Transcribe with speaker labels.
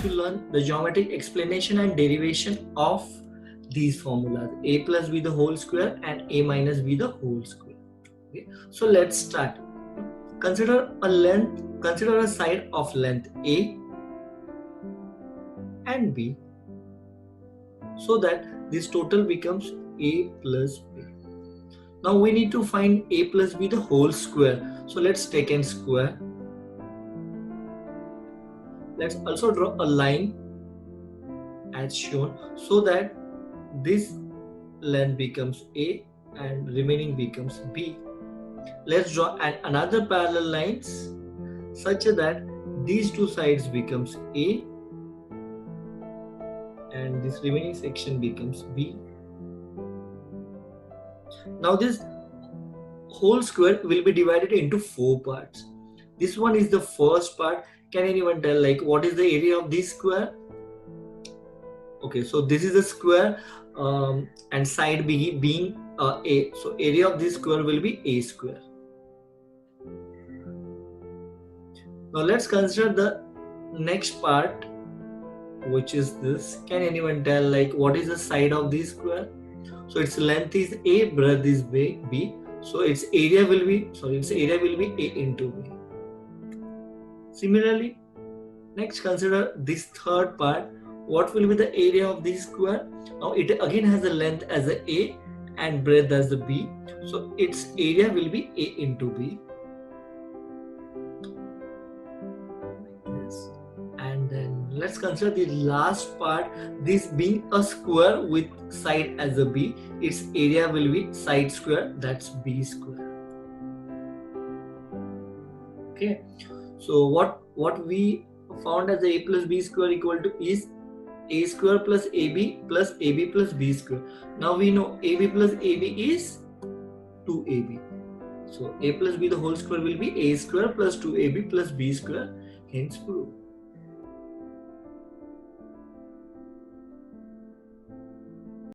Speaker 1: to learn the geometric explanation and derivation of these formulas, a plus b the whole square and a minus b the whole square. Okay, so let's start. Consider a side of length a and b, so that this total becomes a plus b. Now we need to find a plus b the whole square. So let's take an square. Let's also draw a line as shown, so that this length becomes a and remaining becomes b. Let's draw another parallel lines such that these two sides becomes a and this remaining section becomes b. Now this whole square will be divided into 4 parts. This one is the first part. Can anyone tell like what is the area of this square? Okay, so this is a square and side being a. So area of this square will be a square. Now let's consider the next part, which is this. Can anyone tell like what is the side of this square? So its length is a, breadth is b. So its area will be a into b. Similarly, next consider this third part. What will be the area of this square? Now it again has a length as a and breadth as the b. So its area will be a into b. Yes. And then let's consider the last part. This being a square with side as a b, its area will be side square, that's b square. Okay. So what we found as a plus b square equal to is a square plus ab plus b square. Now we know ab plus ab is 2ab. So a plus b the whole square will be a square plus 2ab plus b square, hence proved.